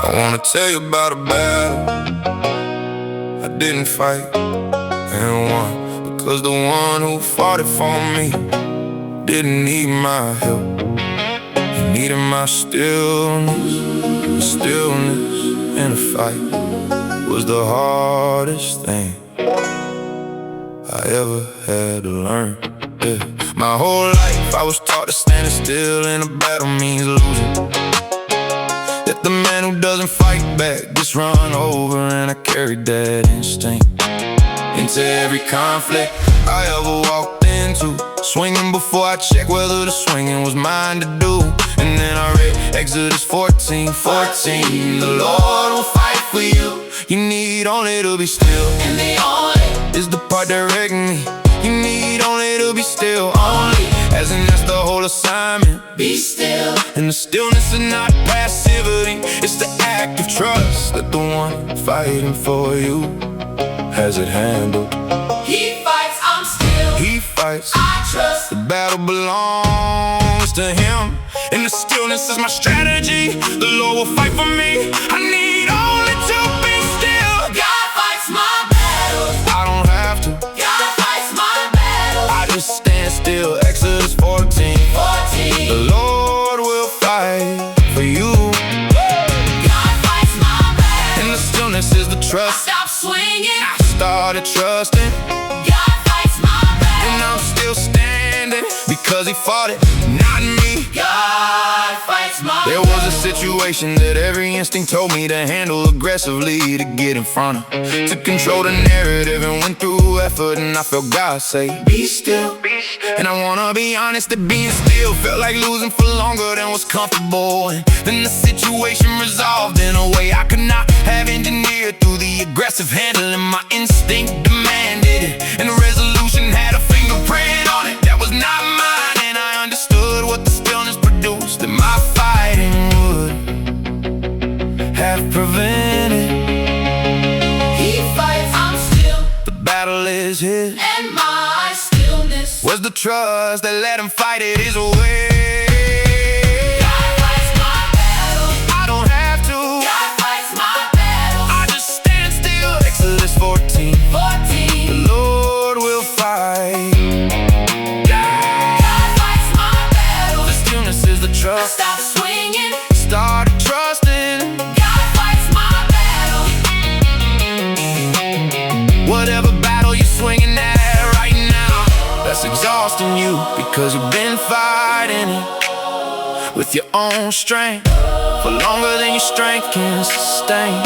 I wanna tell you about a battle I didn't fight and won, because the one who fought it for me didn't need my help. He needed my stillness. The stillness in a fight was the hardest thing I ever had to learn. Yeah. My whole life I was taught that standing still in a battle means losing, that the man who doesn't fight back gets run over, and I carried that instinct into every conflict I ever walked into, swinging before I checked whether the swinging was mine to do. And then I read Exodus 14:14. The Lord will fight for you. You need only to be still, and the only is the part directing me. You need only to be still, only, as in that's the whole assignment. Be still. And the stillness is not passivity, it's the act of trust that the one fighting for you has it handled. He fights, I'm still. He fights, I trust. the battle belongs to him, and the stillness is my strategy. The Lord will fight for me. I need only to be still. God fights my battles. I don't have to. God fights my battles. I just stand still. Exodus 14:14. The Lord will fight for you. God fights my battles. And the stillness is the I trust. stop swinging. I started trusting, God fights my battles. and I'm still standing because he fought it, not me. God fights my There was a situation that every instinct told me to handle aggressively, to get in front of, to control the narrative, and went through effort, and I felt God say, be still. And I wanna be honest, that being still felt like losing for longer than was comfortable. And then the situation resolved in a way I could not have engineered, through the aggressive handling my instinct demanded it, and the resolution had a fingerprint on it that was not mine. And I understood what the stillness produced, that my fighting would have prevented. He fights, I'm still. The battle is his, And my stillness was the trust that let him fight it his way. God fights my battles. I don't have to. God fights my battles. I just stand still. Exodus 14. The Lord will fight. God fights my battles. The stillness is the I trust. stop swinging. Started trusting. God fights my battles. Whatever battle you're swinging at right now, that's exhausting you, because you've been fighting it with your own strength for longer than your strength can sustain.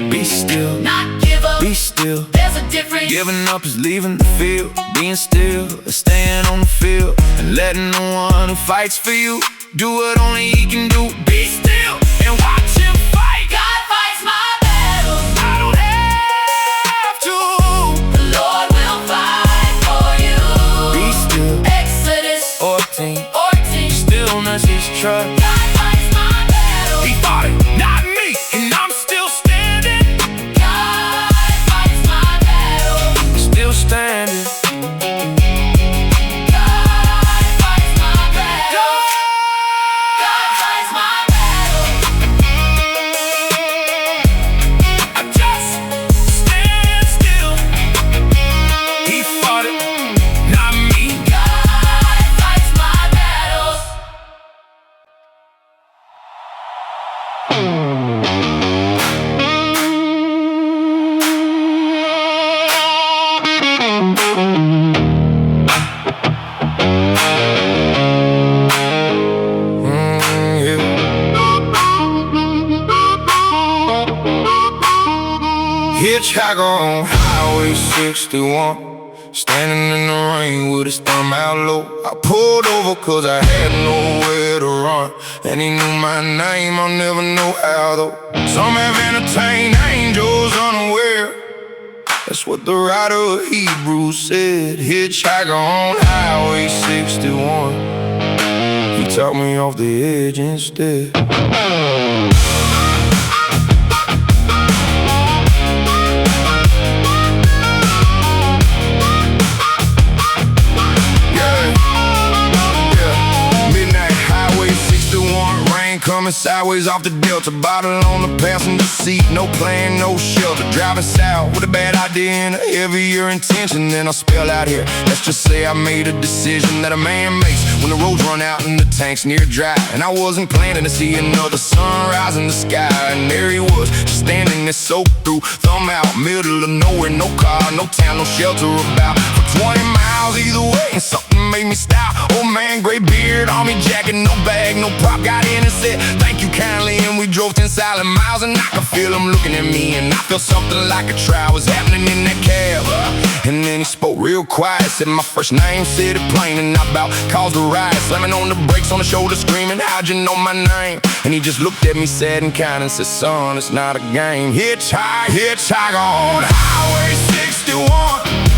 Be still, Not give up. be still. There's a difference. Giving up is leaving the field. Being still is staying on the field, and letting the one who fights for you do what only he can do. Be still and watch him fight. God fights my battles. I don't have to. The Lord will fight for you. Be still. Exodus 14. Stillness is trust. God fights my battles. He fought it, not me, and I'm still standing. God fights my battles. Still standing. God fights my battles. God fights my battles. I just stand still. He fought it, not me. God fights my battles. Hitchhiker on Highway 61, standing in the rain with his thumb out low. I pulled over cause I had nowhere to run, and he knew my name, I'll never know how though. Some have entertained angels unaware, that's what the writer of Hebrews said. Hitchhiker on Highway 61, he talked me off the edge instead. coming sideways off the Delta. Bottle on the passenger seat, no plan, no shelter. Driving south with a bad idea and a heavier intention than I spell out here. Let's just say I made a decision that a man makes when the roads run out and the tank's near dry. And I wasn't planning to see another sunrise in the sky. And there he was, just standing there soaked through, thumb out, middle of nowhere. No car, no town, no shelter about. For 20 miles either way, and something made me stop. Old man, gray beard, army jacket, no bag, no prop. Got in and said, thank you kindly, and we drove 10 silent miles. And I could feel him looking at me, and I felt something like a trial was happening in that cab. And then he spoke real quiet, said my first name, said it plain, and I about caused a riot. Slamming on the brakes on the shoulder, screaming, how'd you know my name? And he just looked at me sad and kind and said, son, it's not a game. Hitchhike, hitchhike on Highway 61,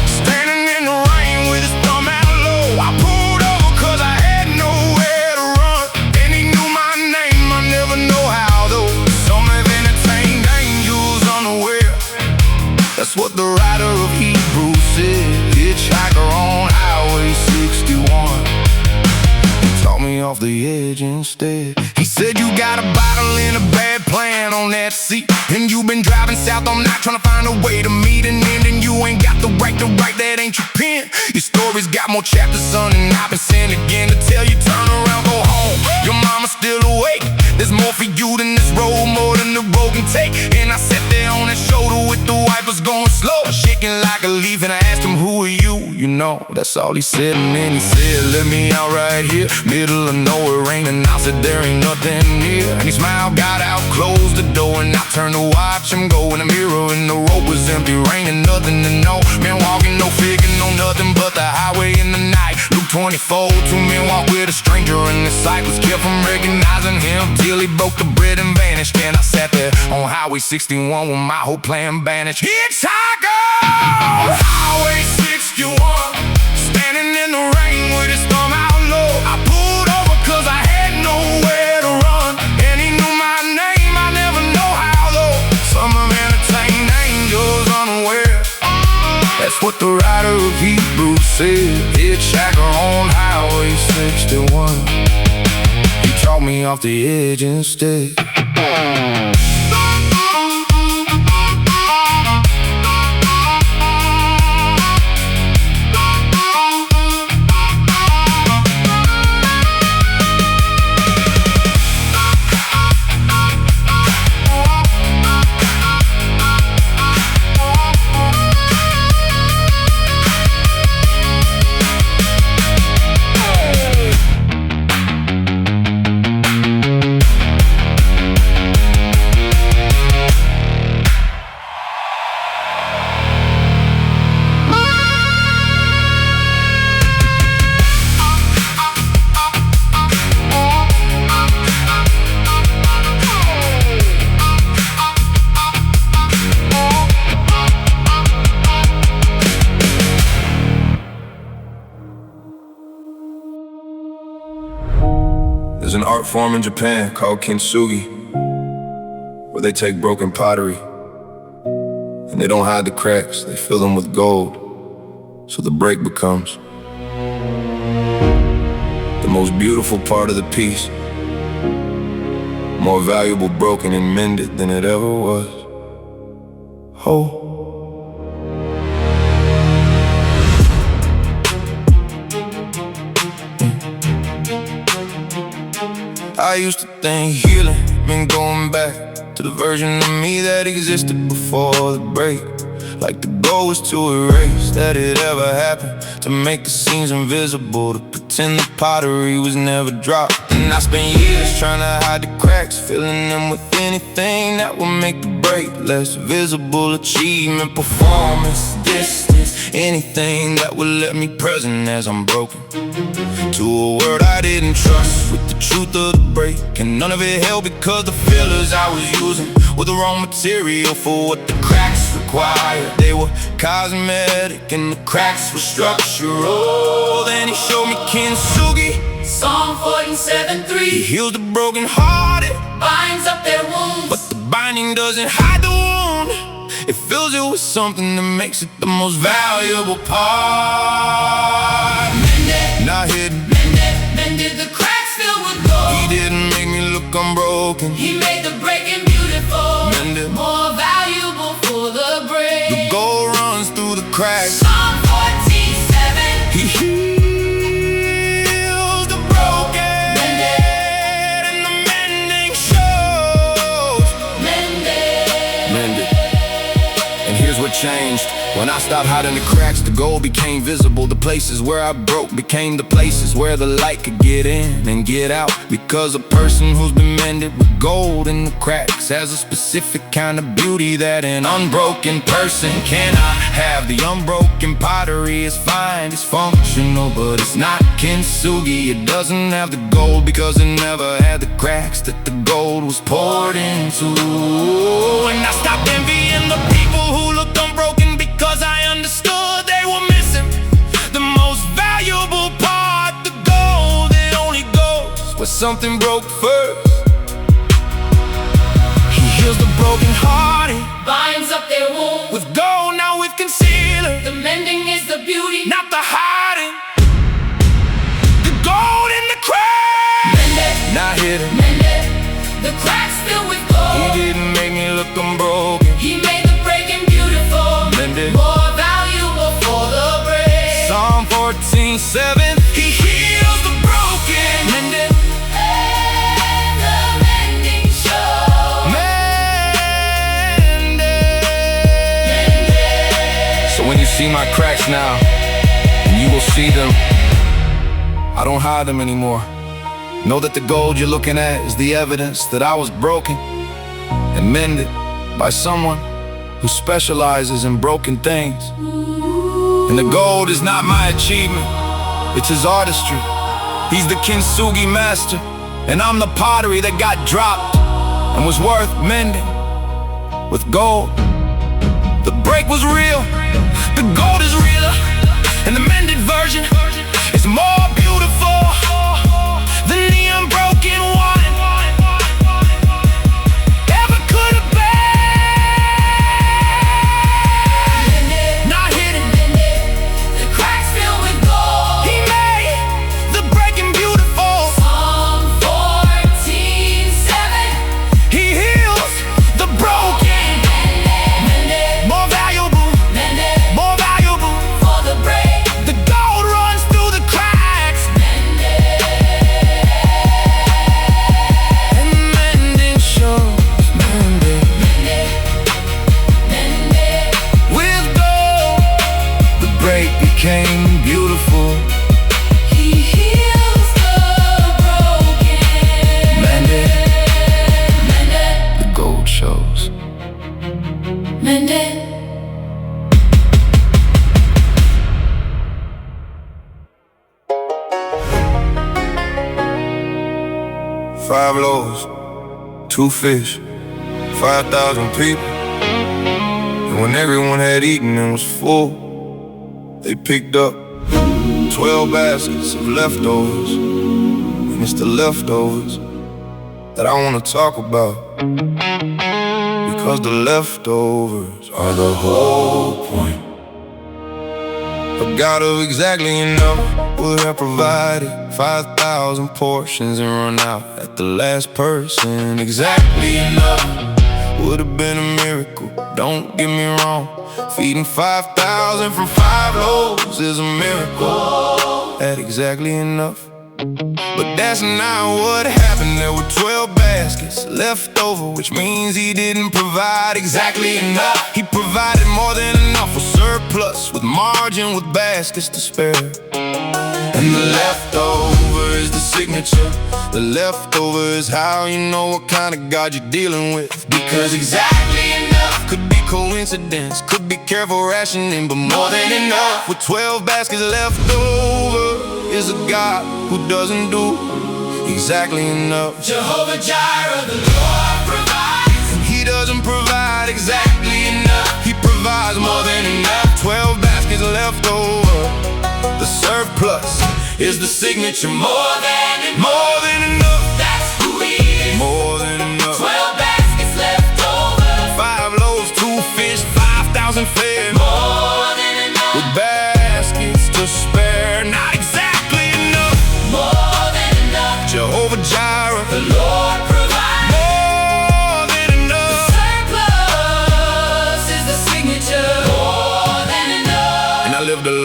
standing in the rain with his thumb out low. I pulled over cause I had nowhere to run, and he knew my name, I never know how though. Some have entertained angels unaware. That's what the writer of Hebrews said. Hitchhiker on Highway 61, he taught me off the edge instead. He said you got a bottle and a bad plan on that seat, and you been driving south all night trying to find a way to meet an end. And you ain't got the right to write, that ain't your pen. Your story's got more chapters, son, and I've been saying again to tell you turn around, go home. Your mama's still awake. There's more for you than this road, more than the road can take. And I sat there on that shoulder with the wipers going slow, shaking like a leaf, and I asked him, who are you? You know, that's all he said. And then he said, let me out right here, middle of nowhere, raining. I said, there ain't nothing near. And he smiled, got out, closed the door, and I turned to watch him go in the mirror, and the road was empty, raining, nothing to know. Man walking, no figure, no nothing but the highway in the night. Luke 24, two men walk with a stranger, and the sight was kept from recognizing him till he broke the bread and vanished. And I sat there on Highway 61 with my whole plan banished. Hitchhiker on Highway 61, standing in the rain with his thumb out low. I pulled over cause I had nowhere to run, and he knew my name, I never know how though. Some have entertained angels unaware. That's what the writer of Hebrews said. Hitchhiker on Highway 61, he taught me off the edge instead. There's an art form in Japan called kintsugi, where they take broken pottery and they don't hide the cracks, they fill them with gold, so the break becomes the most beautiful part of the piece, more valuable broken and mended than it ever was whole. I used to think healing meant going back to the version of me that existed before the break. Like the goal was to erase that it ever happened, to make the seams invisible, to pretend the pottery was never dropped. And I spent years trying to hide the cracks, filling them with anything that would make the break less visible. Achievement, performance, distance, anything that would let me present as I'm broken to a world I didn't trust with the truth of the break. And none of it held because the fillers I was using were the wrong material for what the cracks required. They were cosmetic and the cracks were structural. Then he showed me kintsugi, Psalm 47:3. he heals the broken hearted, Binds up their wounds. but the binding doesn't hide the wound. It fills it with something that makes it the most valuable part. Mended, Not hidden, mended the cracks filled with gold. he didn't make me look look unbroken. He made the breaking beautiful, Mend it. more valuable for the break. The gold runs through the cracks. Psalm 14:7. He heals the broken, Mend it. and the mending shows. Mend it. Mend it. And here's what changed. When I stopped hiding the cracks, the gold became visible. The places where I broke became the places where the light could get in and get out. Because a person who's been mended with gold in the cracks has a specific kind of beauty that an unbroken person cannot have. The unbroken pottery is fine, it's functional, but it's not kintsugi. It doesn't have the gold because it never had the cracks that the gold was poured into. And I stopped envying the people who looked unbroken, because I understood they were missing the most valuable part, the gold. It only goes where something broke first. He heals the broken-hearted, Binds up their wounds with gold, now with concealer. The mending is the beauty, Not the hiding. The gold in the crack, mend it. not hidden. Mend it. The cracks filled with He gold. didn't make me look unbroken. He made the breaking beautiful, Mend it. more valuable for the break. Psalm 14:7. He heals the broken. Mend it. And the mending show. Mend it. So when you see my cracks now, and you will see them, I don't hide them anymore. Know that the gold you're looking at is the evidence that I was broken and mended by someone who specializes in broken things. And the gold is not my achievement, it's his artistry. He's the kintsugi master, and I'm the pottery that got dropped and was worth mending with gold. The break was real, the gold is realer, and the mended version is more beautiful than the unbroken one ever could have been. Mend it. Not hidden. Mend it. The cracks filled with gold. He made the breaking beautiful. Psalm 14:7. He heals the broken. Mend it. More valuable, Mend it. more valuable. For the break. The gold runs through the cracks, Mend it. and the mending shows. Mend it. Mend it. Mend it. With gold, the break became beautiful. He heals the broken. Mend it. Mend it. The gold shows. Mend it. Five loaves, 2 fish, 5,000 people. And when everyone had eaten and was full, they picked up 12 baskets of leftovers. And it's the leftovers that I want to talk about, because the leftovers are the whole point. A God of exactly enough would have provided 5,000 portions and run out at the last person. Exactly enough would have been a miracle, don't get me wrong. Feeding 5,000 from 5 loaves is a miracle at exactly enough. But that's not what happened. There were 12 baskets left over, which means he didn't provide exactly enough. He provided more than enough, a surplus with margin, with baskets to spare. And the leftover is the signature. The leftover is how you know what kind of God you're dealing with. Because exactly enough could be coincidence, could be careful rationing, but more than enough. With 12 baskets left over is a God who doesn't do exactly enough. Jehovah Jireh, the Lord provides. He doesn't provide exactly enough. He provides more than enough. 12 baskets left over. The surplus is the signature. More than enough. That's who he is. More than enough. 12 baskets left over. 5 loaves, 2 fish, 5,000 fed. More than enough. With baskets to spare. Not exactly enough. More than enough. Jehovah Jireh, The Lord provides.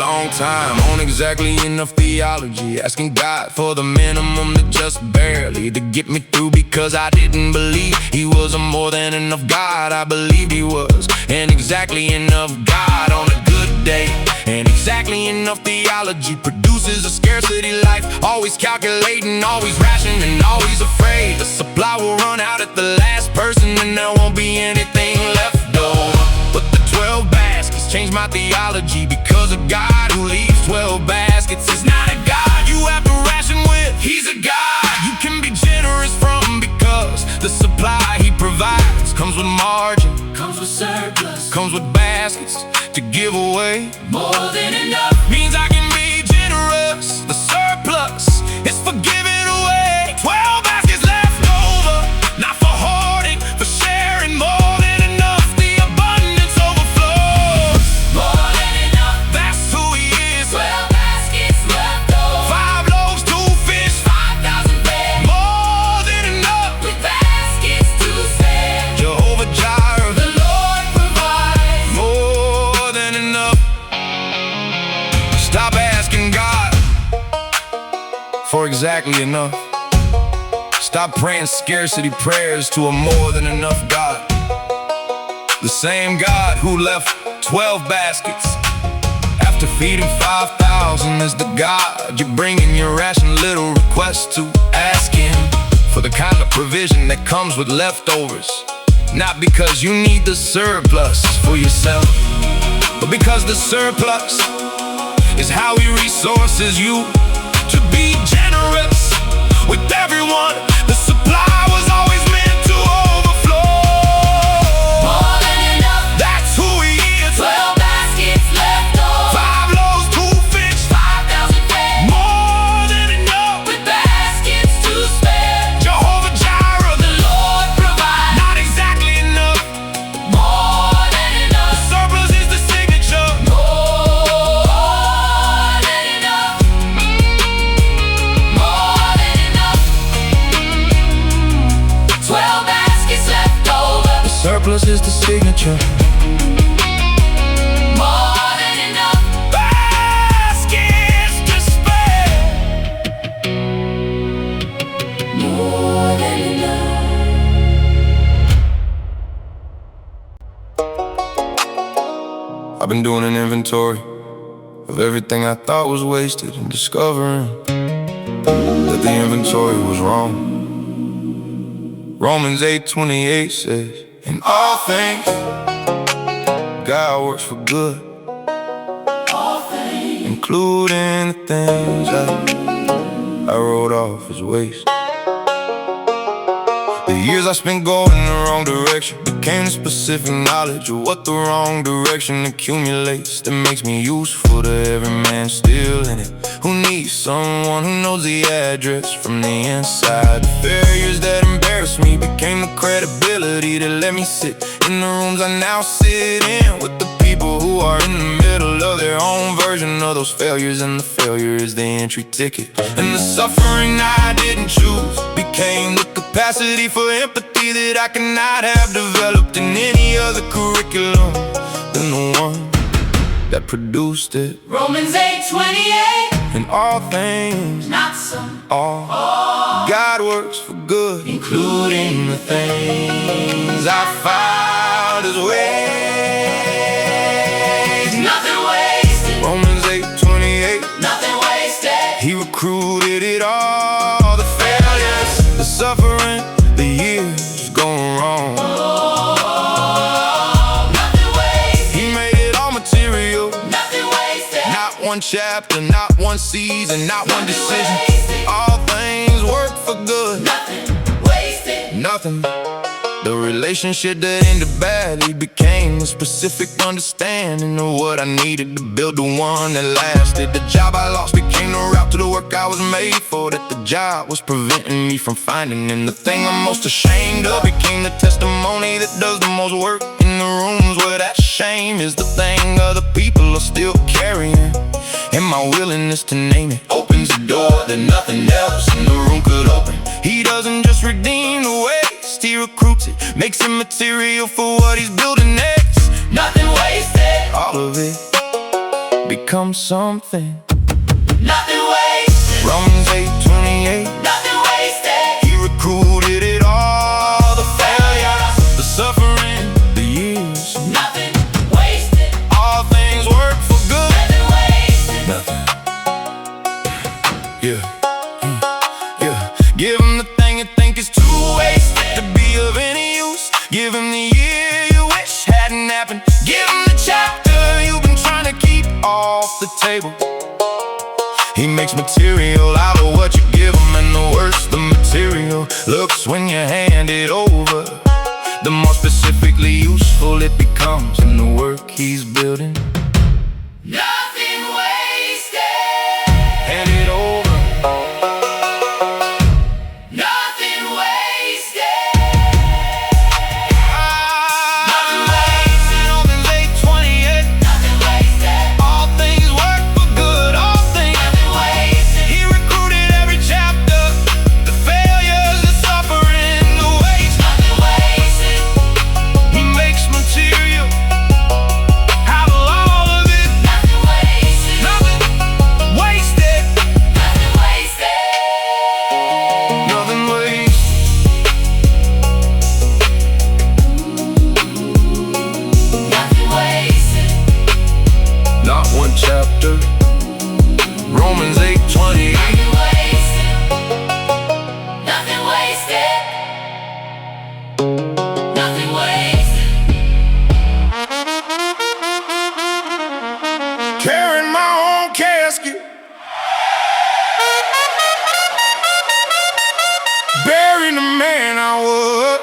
long time on exactly enough theology, asking God for the minimum to just barely to get me through, because I didn't believe he was a more than enough God. I believed he was an exactly enough God on a good day. And exactly enough theology produces a scarcity life, always calculating, always rationing, always afraid the supply will run out at the last person and there won't be anything left over. But the 12 baskets changed my theology, because a God who leaves 12 baskets is not a God you have to ration with. He's a God you can be generous from, because the supply he provides comes with margin, comes with surplus, comes with baskets to give away. More than enough means I can be generous. The surplus is for giving away. 12 baskets left over, not for hoarding, for sharing. More than enough, the abundance overflows. More than enough, that's who he is. 12 baskets left over, 5 loaves, 2 fish, 5,000 fed. More than enough, with baskets to spare. Jehovah Jireh, the Lord provides. More than enough. Stop asking God for exactly enough. Stop praying scarcity prayers to a more than enough God. The same God who left 12 baskets after feeding 5,000 is the God you bring in your rational little request to ask him for the kind of provision that comes with leftovers. Not because you need the surplus for yourself, but because the surplus is how he resources you to be generous with everyone. The supply was always meant to overflow. More than enough, that's who he is. 12 baskets left over, 5 loaves, 2 fish, 5,000 fed. More than enough, with baskets to spare. Jehovah Jireh, the Lord provides. Not exactly enough, more than enough. The surplus is the signature. More than enough, more than enough. 12 baskets left over, the surplus is the signature. More than enough, baskets to spare. More than enough. I've been doing an inventory of everything I thought was wasted, and discovering that the inventory was wrong. Romans 8:28 says, in all things God works for good, including the things I wrote off as waste. The years I spent going in the wrong direction became specific knowledge of what the wrong direction accumulates, that makes me useful to every man still in it, who needs someone who knows the address from the inside. The failures that embarrassed me became the credibility that let me sit in the rooms I now sit in, with the people who are in the middle of their own version of those failures, and the failure is the entry ticket. And the suffering I didn't choose became the capacity for empathy that I could not have developed in any other curriculum than the one that produced it. Romans 8:28. In all things, not some, all, God works for good, including the things I found as ways. Nothing wasted. Romans 8:28. Nothing wasted. He recruited it all, the failures, the suffering, the years going wrong. Nothing wasted. He made it all material. Nothing wasted. Not one chapter, not one season, not one decision. All things work for good. Nothing wasted. Nothing. The relationship that ended badly became a specific understanding of what I needed to build the one that lasted. The job I lost became the route to the work I was made for, that the job was preventing me from finding. And the thing I'm most ashamed of became the testimony that does the most work in the rooms where that shame is the thing other people are still carrying. And my willingness to name it opens a door that nothing else in the room could open. He doesn't just redeem the waste, he recruits it, makes it material for what he's building next. Nothing wasted. All of it becomes something. Nothing wasted. Romans 8:28. Nothing wasted. He recruited it all, the failures, the suffering, the years. Nothing wasted. All things work for good. Nothing wasted. Nothing. Yeah. Give him the thing you think is too wasted to be of any use. Give him the year you wish hadn't happened. Give him the chapter you've been trying to keep off the table. He makes material out of what you give him, and the worse the material looks when you hand it over, the more specifically useful it becomes in the work he's building. Nothing wasted. Hand it over. Nothing wasted. Nothing wasted. Romans 8:28. Nothing wasted. All things work for good. All things. Nothing wasted. He recruited every chapter, the failures, the suffering, the waste. Nothing wasted. He makes material out of all of it. Nothing wasted. Nothing wasted. Nothing wasted. Nothing wasted. Nothing wasted. Not one chapter. Romans 8:28. Nothing wasted. Nothing wasted. Nothing wasted. Carrying my own casket, burying the man I was.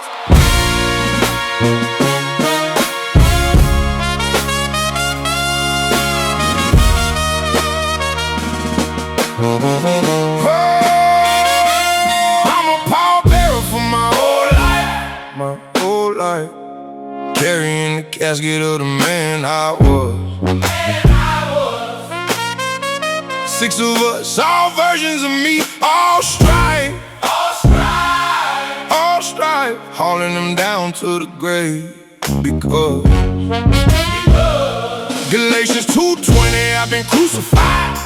Oh, I'm a pallbearer for my whole life, my whole life, carrying the casket of the man I was. 6 of us, all versions of me, all strife, all strife, hauling them down to the grave. Because Galatians 2:20, I've been crucified.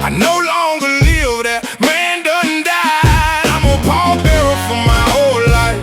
I no longer live, that man done died. I'm a pallbearer for my whole life,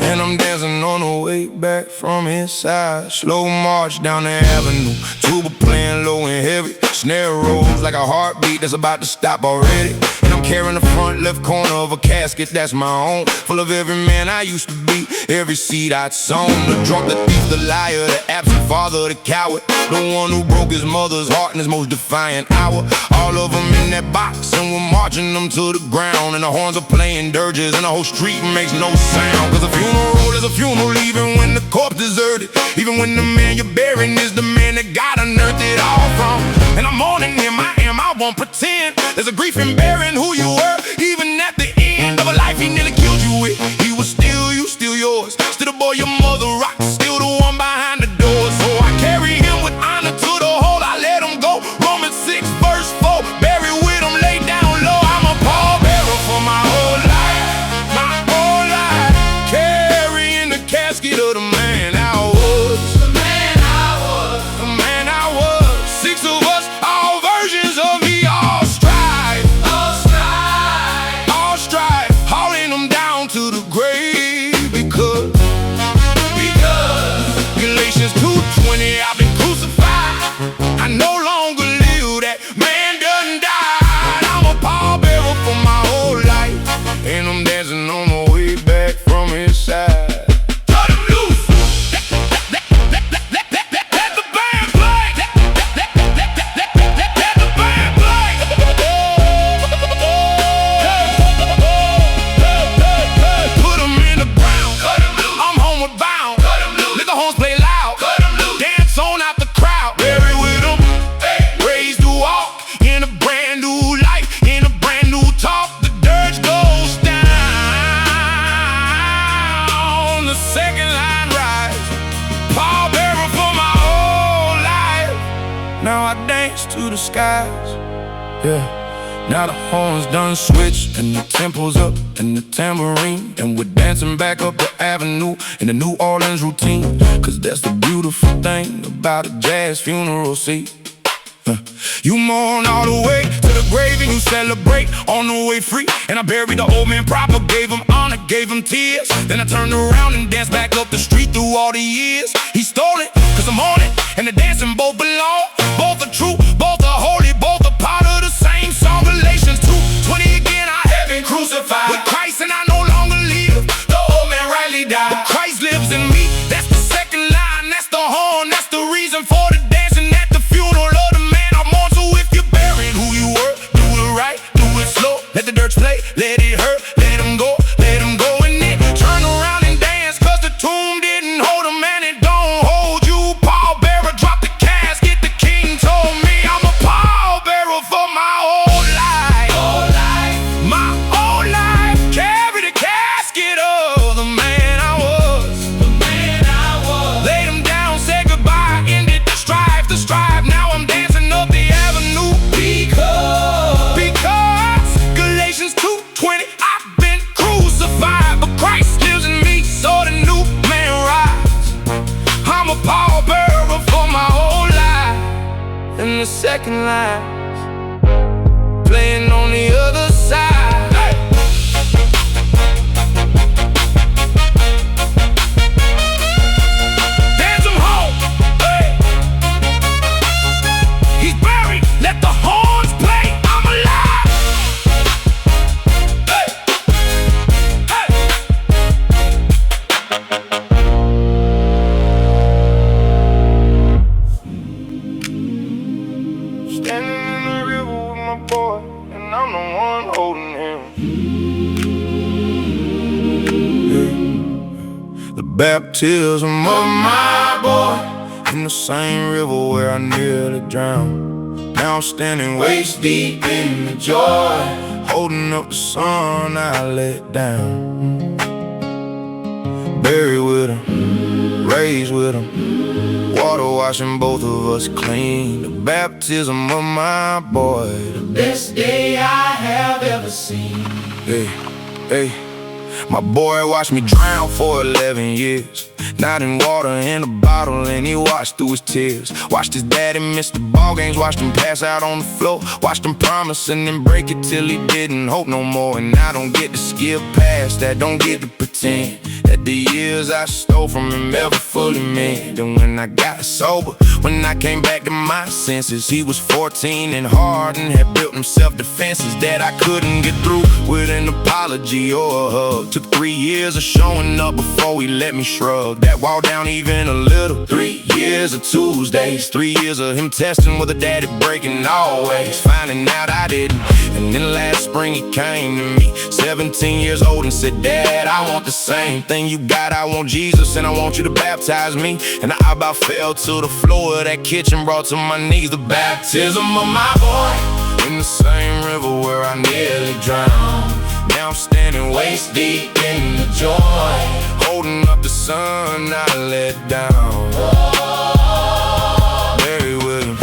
and I'm dancing on the way back from his side. Slow march down the avenue, tuba playing low and heavy, snare rolls like a heartbeat that's about to stop already. And I'm carrying the front left corner of a casket that's my own, full of every man I used to be, every seed I'd sown. The drunk, the thief, the liar, the absent father, the coward, the one who broke his mother's heart in his most defiant hour. All of them in that box, and we're marching them to the ground, and the horns are playing dirges, and the whole street makes no sound. Cause a funeral is a funeral, even when the corpse deserted, even when the man you're burying is the man that God unearthed it all from. And I'm mourning him, I won't pretend. There's a grief in burying who you were, even at the end of a life he nearly killed you with. He was still you, still yours, still the boy your mother rocked, still the one behind the doors. So I carry him with honor to the hole, I let him go. Romans 6:4, buried with him, laid down low. I'm a pallbearer for my whole life, carrying the casket of the man I was. The man I was. The man I was. 6 of us, all versions of me, all strife, all strife, hauling them down to the grave. Because Galatians 2:20, I've been crucified. I no longer live, that man done died. I'm a pallbearer for my whole life, and I'm dancing on my way back from his side. Cut him loose. Let the band play. Let the band play. Put him in the ground. Cut him loose. I'm homeward bound. Cut him loose. Let the horns play loud. Cut him loose. Dance on out the crowd. Bury with him. Raised to walk in a brand new life, in a brand new talk. The dirge goes down. The second line rise. Pallbearer for my whole life. Now I dance to the skies. Yeah. Now the horns done switched, and the tempo's up, and the tambourine, and we're dancing back up the avenue in the New Orleans routine. Cause that's the beautiful thing about a jazz funeral, see. You mourn all the way to the grave and you celebrate on the way free. And I buried the old man proper, gave him honor, gave him tears. Then I turned around and danced back up the street through all the years. He stole it, cause I'm on it, and the dancing both belong. Both are true, both are holy, both are part of the same song. Galatians 2:20 again, I have been crucified with Christ and I no longer live. The old man rightly died, but Christ lives in me. That's the second line, that's the horn, that's the reason for the dancing at the funeral of the man I'm on. So if you're burying who you were, do it right, do it slow. Let the dirt play, let it hurt, let him go, and then turn around and dance, cause the tomb didn't hold him and it don't hold you. Paul bearer dropped the casket, the king told me I'm a pallbearer for my whole life. My whole life, carry the casket of the man I was. Laid him down, said goodbye, ended the strife. Now I'm dancing up the avenue because Galatians 2:20, I've been crucified, but Christ lives in me, so the new man rise. I'm a pallbearer for my whole life. And the second line's playing on the other side. Hey. Dance him home. Hey. He's buried, let the horns play, I'm alive. Hey. Hey. Standing in the river with my boy, and I'm the one holding him. The baptism of my boy in the same river where I nearly drowned. Now I'm standing waist deep in the joy, holding up the sun I let down. Buried with him, raised with him, water washing both of us clean. The baptism of my boy, the best day I have ever seen. Hey, hey. My boy watched me drown for 11 years. Not in water, in a bottle, and he watched through his tears. Watched his daddy miss the ball games, watched him pass out on the floor. Watched him promise and then break it till he didn't hope no more. And I don't get to skip past that, don't get to pretend that the years I stole from him ever fully meant. And when I got sober, when I came back to my senses, he was 14 and hard and had built himself defenses that I couldn't get through with an apology or a hug. Took 3 years of showing up before he let me shrug that wall down even a little. 3 years of Tuesdays, 3 years of him testing with a daddy breaking always, finding out I didn't. And then last spring he came to me, 17 years old, and said, Dad, I want the same thing you got. I want Jesus and I want you to baptize me. And I about fell to the floor of that kitchen, brought to my knees. The baptism of my boy in the same river where I nearly drowned. Now I'm standing waist deep in the joy, holding up the sun I let down. Buried with him,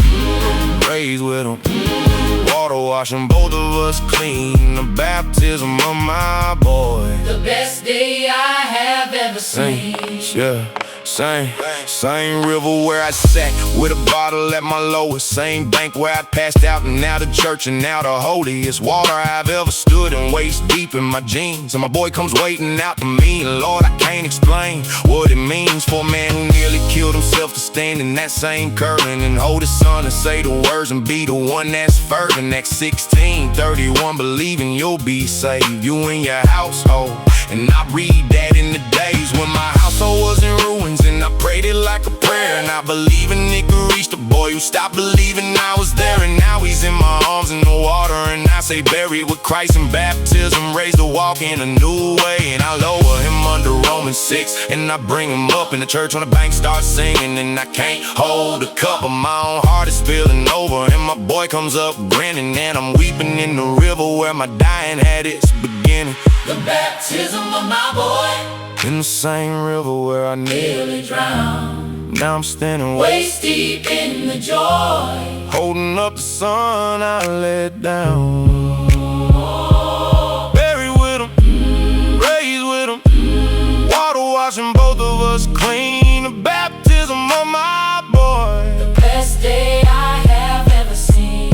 raised with him, water washing both of us clean. The baptism of my boy, The best day I have ever seen. yeah. Same river where I sat with a bottle at my lowest. Same bank where I passed out, and now the church and now the holiest water I've ever stood in, waist deep in my jeans. And my boy comes wading out to me. Lord, I can't explain what it means for a man who nearly killed himself to stand in that same curtain and hold his son and say the words and be the one that's fervent. Acts 16:31, believing you'll be saved, you and your household. And I read that in the days when my household was in ruins, and I prayed it like a prayer, and I believe in it could reach the boy who stopped believing I was there. And now he's in my arms in the water, and I say buried with Christ in baptism, raised to walk in a new way. And I lower him under Romans 6, and I bring him up in the church on the bank, start singing. And I can't hold a cup of my own heart is spilling over, and my boy comes up grinning, and I'm weeping in the river where my dying had its beginning. The baptism of my boy In the same river where I nearly drowned. Now I'm standing Waist deep in the joy, holding up the sun I let down. Buried with him, raised with him, water washing both of us clean. The baptism of my boy, the best day I have ever seen.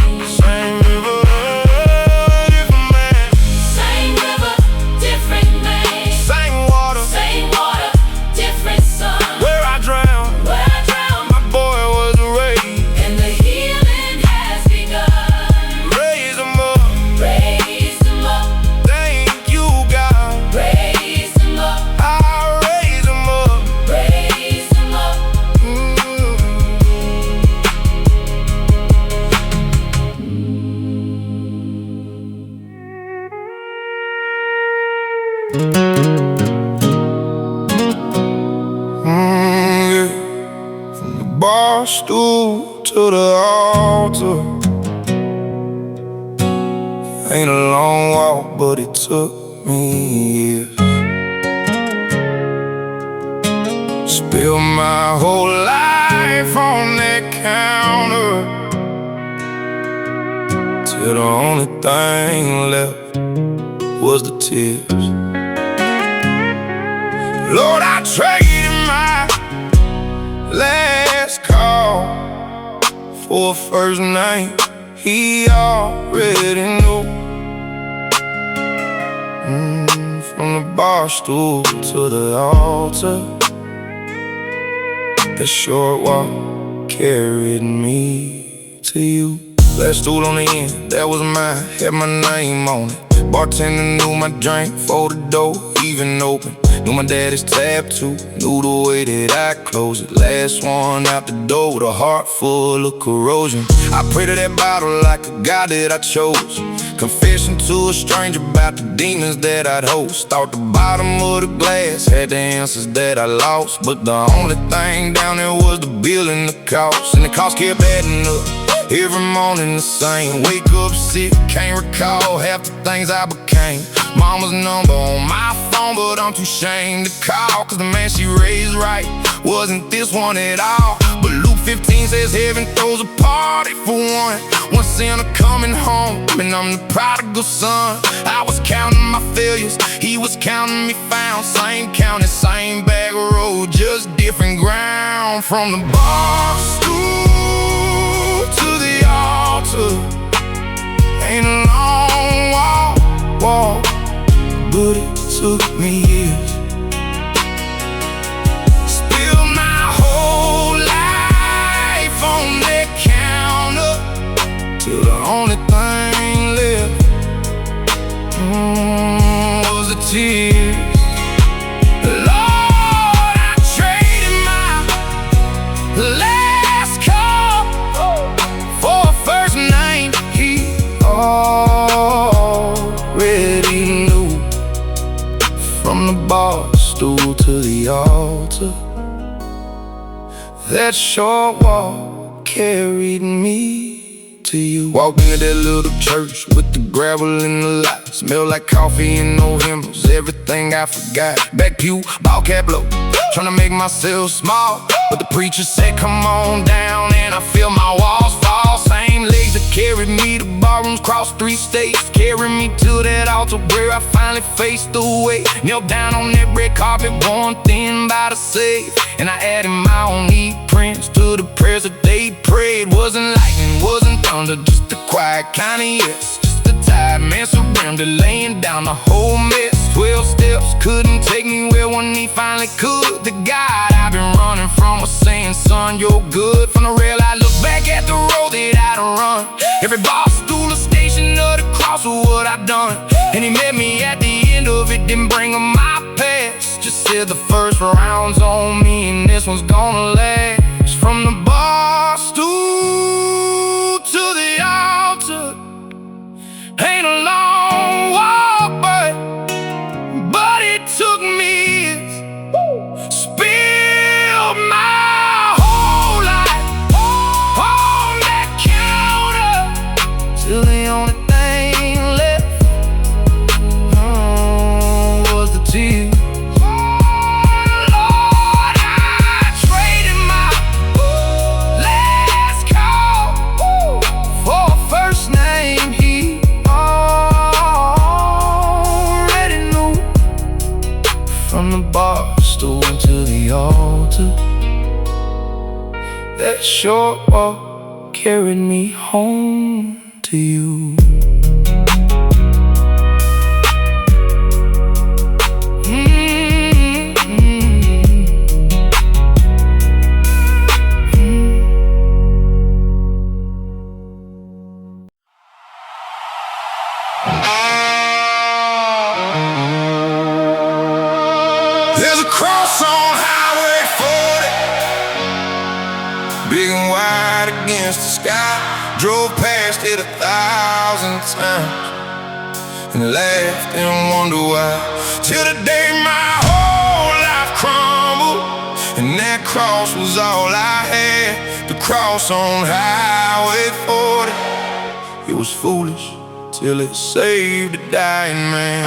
bar stool to the altar. Ain't a long walk, but it took me years. Spilled my whole life on that counter, till the only thing left was the tears. Lord, I traded my last call for a first name he already knew. From the bar stool to the altar, that short walk carried me to you. Last stool on the end, that was mine, had my name on it. Bartender knew my drink for the door even open. Knew my daddy's tab too, knew the way that I closed it. Last one out the door with a heart full of corrosion. I prayed to that bottle like a God that I chose, confessing to a stranger about the demons that I'd host. Thought the bottom of the glass had the answers that I lost, but the only thing down there was the bill and the cost. And the cost kept adding up, every morning the same. Wake up sick, can't recall half the things I became. Mama's number on my phone, but I'm too ashamed to call, cause the man she raised right wasn't this one at all. But Luke 15 says heaven throws a party for one sinner coming home, and I'm the prodigal son. I was counting my failures, he was counting me found. Same county, same back road, just different ground. From the bar stool to the altar, ain't a long walk, but it took me years. Spilled my whole life on that counter, till the only thing left was the tears. Lord, I traded my last call for a first name he already knew. From the bar stool to the altar, that short walk carried me to you. Walked into that little church with the gravel in the lot. Smelled like coffee in no hymns, everything I forgot. Back pew, ball cap low, tryna make myself small, but the preacher said come on down, and I feel my walls fall. Same legs that carried me to barrooms, cross 3 states, carried me to that altar where I finally faced the way. Knelt down on that red carpet, worn thin by the save, and I added my own prints to the prayers that they prayed. Wasn't lightning, wasn't thunder, just a quiet kind of yes. Just a tired man surrendered, laying down the whole mess. 12 steps couldn't take me where one knee finally could. The God I've been running from was saying, son, you're good. From the rail I look back at the road that I'd run. Every bar stool, a station, or the cross of what I've done. And he met me at the end of it, didn't bring him my past. Just said the first round's on me, and this one's gonna last. From the bar stool to the altar, ain't a long walk, but it took me years. Spilled my whole life on that counter, till the only thing left was the tears. Lord, I traded my last call for a first name he already knew. From the bar stool to the altar, that short walk carried me home to you. There's a cross on Highway 40, big and wide against the sky. Drove past it 1,000 times and laughed and wondered why. Till the day my whole life crumbled, and that cross was all I had. The cross on Highway 40. It was foolish till it saved a dying man.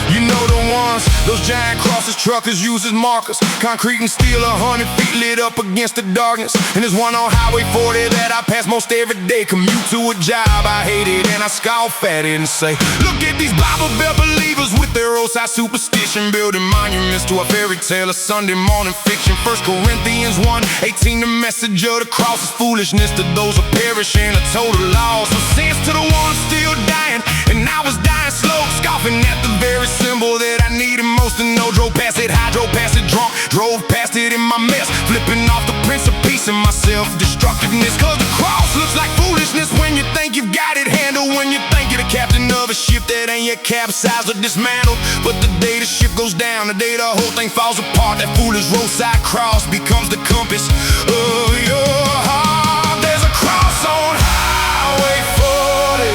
You know the ones, those giant crosses truckers use as markers. Concrete and steel 100 feet lit up against the darkness. And there's one on Highway 40 that I pass most every day. Commute to a job I hated and I scoff at it and say, look at these Bible Belt believers with their roadside superstition, building monuments to a fairy tale, a Sunday morning fiction. 1 Corinthians 1:18, the message of the cross is foolishness to those who perish in a total loss. So sense to the ones still dying, and I was dying slow, scoffing at the very symbol that I needed most to know. Drove past it high, drove past it drunk, drove past it in my mess, flipping off the Prince of Peace and my self-destructiveness. Cause the cross looks like foolishness when you think you've got it handled, when you think you're the captain of a ship that ain't yet capsized or dismantled. But the day the ship goes down, the day the whole thing falls apart, that foolish roadside cross becomes the compass of your heart. There's a cross on Highway 40,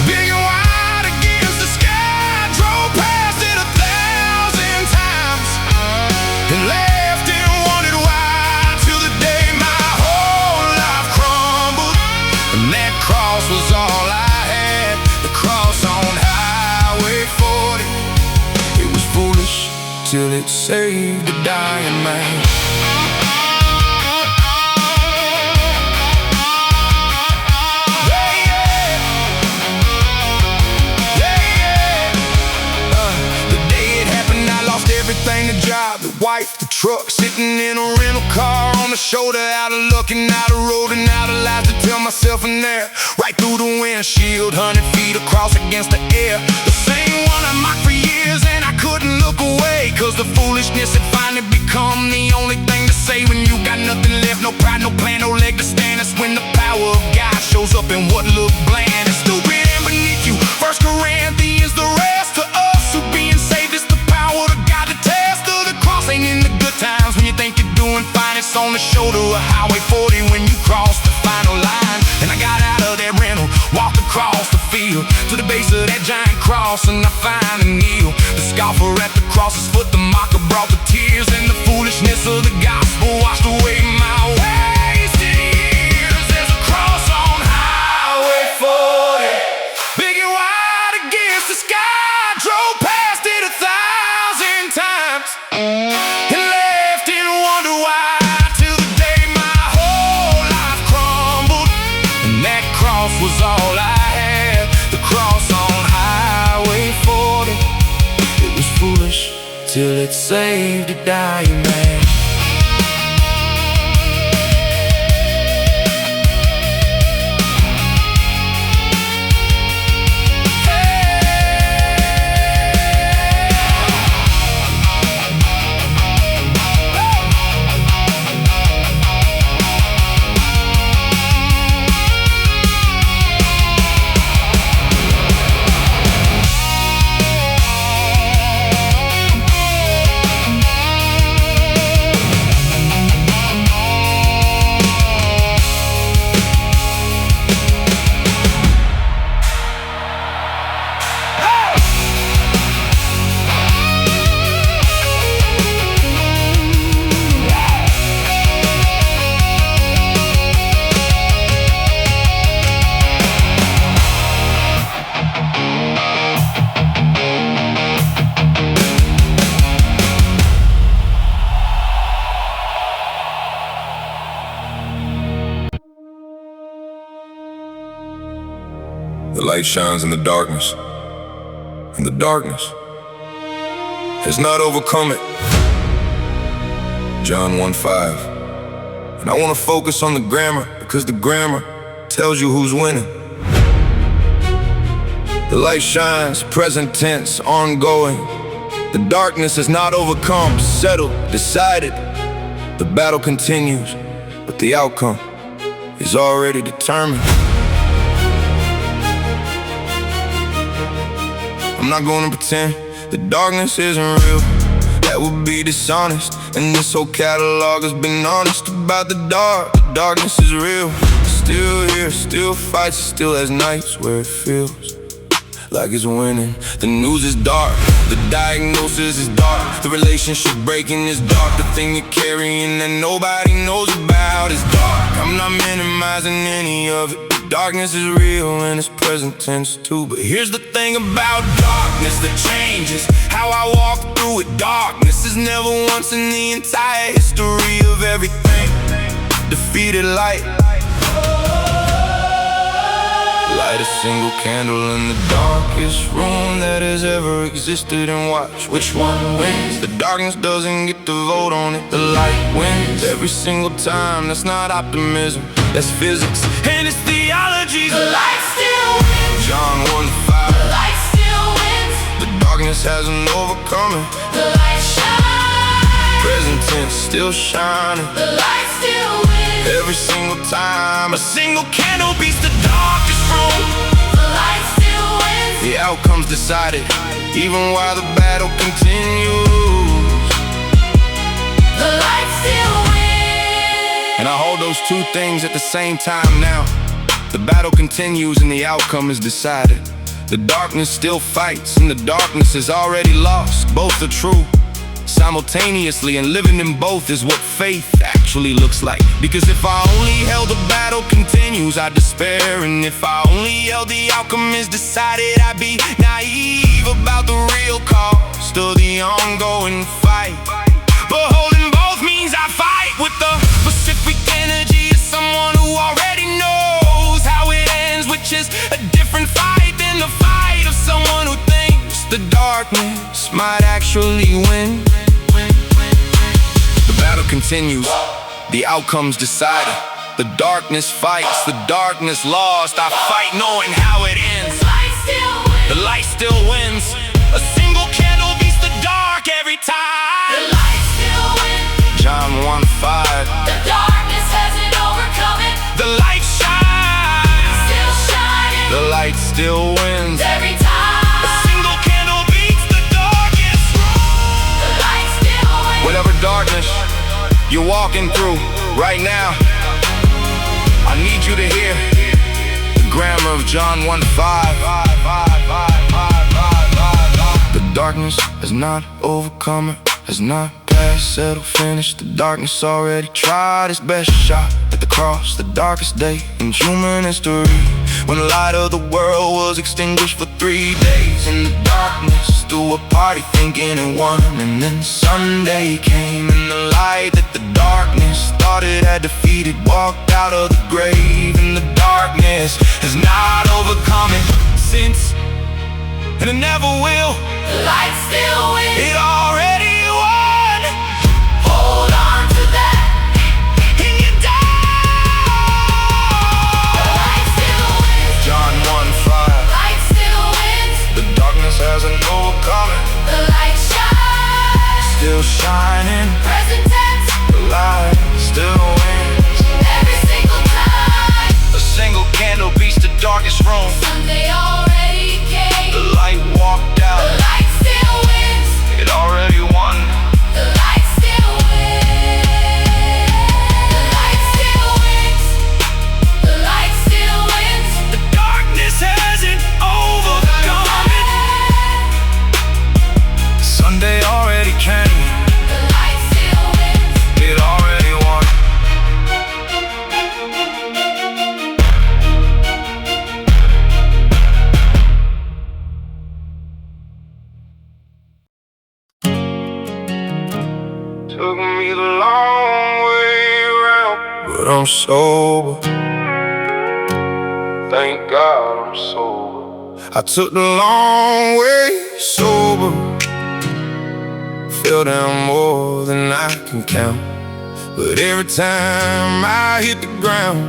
big and wide against the sky. Drove past it 1,000 times and left and wondered why, till the day my whole life crumbled and that cross was all I had. The cross on Highway 40. It was foolish till it saved a dying man. Everything, the job, the wife, the truck, sitting in a rental car on the shoulder, out of luck and out of road and out of life to tell myself in there, right through the windshield, 100 feet across against the air. The same one I mocked for years and I couldn't look away, cause the foolishness had finally become the only thing to say. When you got nothing left, no pride, no plan, no leg to stand, that's when the power of God shows up in what looked bland and stupid and beneath you. 1 Corinthians, the rest to us who being saved is the power of God. The test of the cross ain't in the good times, when you think you're doing fine. It's on the shoulder of Highway 40 when you cross the final line. And I got out of that rental, walked across the field to the base of that giant cross, and I finally kneel. The scoffer at the cross's foot, the mocker brought the tears, and the foolishness of the gospel washed away my wasted years. There's a cross on Highway 40, big and wide against the sky. Drove past it 1,000 times and left and wondered why, till the day my whole life crumbled and that cross was all I had. The cross on Highway 40. It was foolish till it saved a dying man. The light shines in the darkness, and the darkness has not overcome it. John 1:5. And I want to focus on the grammar, because the grammar tells you who's winning. The light shines, present tense, ongoing. The darkness has not overcome, settled, decided. The battle continues, but the outcome is already determined. I'm not gonna pretend the darkness isn't real. That would be dishonest, and this whole catalog has been honest about the dark. The darkness is real. still here, still fights, still has nights where it feels like it's winning. The news is dark, the diagnosis is dark, the relationship breaking is dark, the thing you're carrying that nobody knows about is dark. I'm not minimizing any of it. Darkness is real and it's present tense too. But here's the thing about darkness that changes how I walk through it. Darkness is never once in the entire history of everything defeated light. Light a single candle in the darkest room that has ever existed and watch which one wins. The darkness doesn't get to vote on it, the light wins every single time. That's not optimism, that's physics and it's theology. The light still wins. John 1:5. The light still wins. The darkness hasn't overcome it. The light shines. Present tense still shining. The light still wins. Every single time a single candle beats the darkest room. The light still wins. The outcome's decided, even while the battle continues. The light still wins. And I hold those two things at the same time now. The battle continues and the outcome is decided. The darkness still fights and the darkness is already lost. Both are true simultaneously, and living in both is what faith actually looks like. Because if I only held the battle continues, I'd despair. And if I only held the outcome is decided, I'd be naive about the real cost of the ongoing fight. But holding both means I fight with the specific energy of someone who already knows how it ends, which is a different fight than the fight of someone who thinks the darkness might actually win. The battle continues, the outcome's decided. The darkness fights, the darkness lost. I fight knowing how it ends. The light still wins. The light still wins. A single candle beats the dark every The time. light still wins. John 1:5. The darkness hasn't overcome it. The light shines. Still shining. The light still wins. Every time. A single candle beats the darkest room. The light still wins. Whatever darkness you're walking through right now, I need you to hear the grammar of John 1:5. The darkness has not overcome it, has not passed, settled, finished. The darkness already tried its best shot at the cross, the darkest day in human history, when the light of the world was extinguished for 3 days. In the darkness, threw a party thinking it won, and then Sunday came, and the light that the darkness thought it had defeated walked out of the grave. And the darkness has not overcome it since, and it never will. The light still wins. It already won. Hold on to that. And you die. The light still wins. John 1:5. Light still wins. The darkness hasn't overcome it. The light shines. Still shining. Present tense. The light still wins. Every single time. A single candle beats the darkest room. Sunday already came. The light walked The out. light still wins. It already won. The light still wins. The light still wins. The light still wins. The darkness hasn't overcome it. Sunday already came. The light still wins. It already won. Took me the long way around, but I'm sober. Thank God I'm sober. I took the long way sober. Fell down more than I can count, but every time I hit the ground,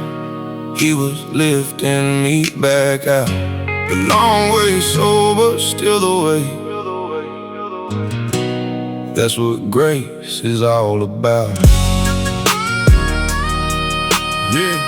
He was lifting me back out. The long way sober, still the way. That's what grace is all about. Yeah.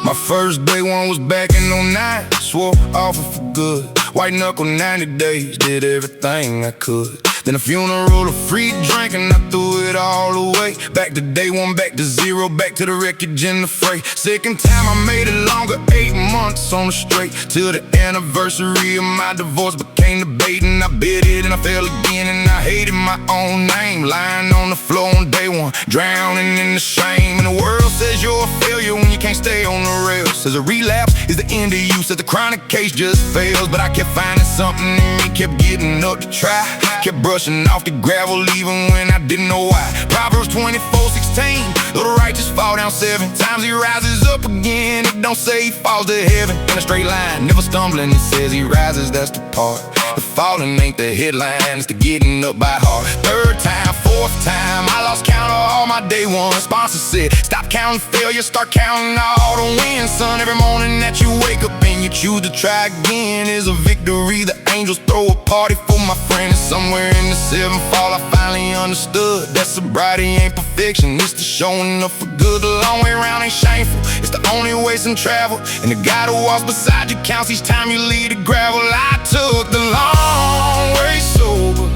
My first day one was back in '09. Swore off it for good. White knuckle 90 days, did everything I could. Then a funeral of free drink and I threw it all away. Back to day one, back to zero, back to the wreckage in the freight. Second time I made it longer, 8 months on the straight. Till the anniversary of my divorce became the bait. And I bit it and I fell again and I hated my own name. Lying on the floor on day one, drowning in the shame. And the world says you're a failure when you can't stay on the rails. Says a relapse is the end of you, says the chronic case just fails. But I kept finding something in me, kept getting up to try. Kept brushing off the gravel even when I didn't know why. Proverbs 24:16, though the righteous fall down 7 times, he rises up again. It don't say he falls to heaven in a straight line, never stumbling. It says he rises, that's the part. The falling ain't the headline, it's the getting up by heart. Third time, fourth time, I lost count of all my day one. Sponsor said, stop counting failure, start counting all the wins. Son, every morning that you wake up and you choose to try again is a victory. The angels throw a party for my friends. Somewhere in the seventh fall, I finally understood that sobriety ain't perfection, it's the showing up for good. The long way around ain't shameful, it's the only way some travel. And the God who walks beside you counts each time you leave the gravel. I took the long way sober,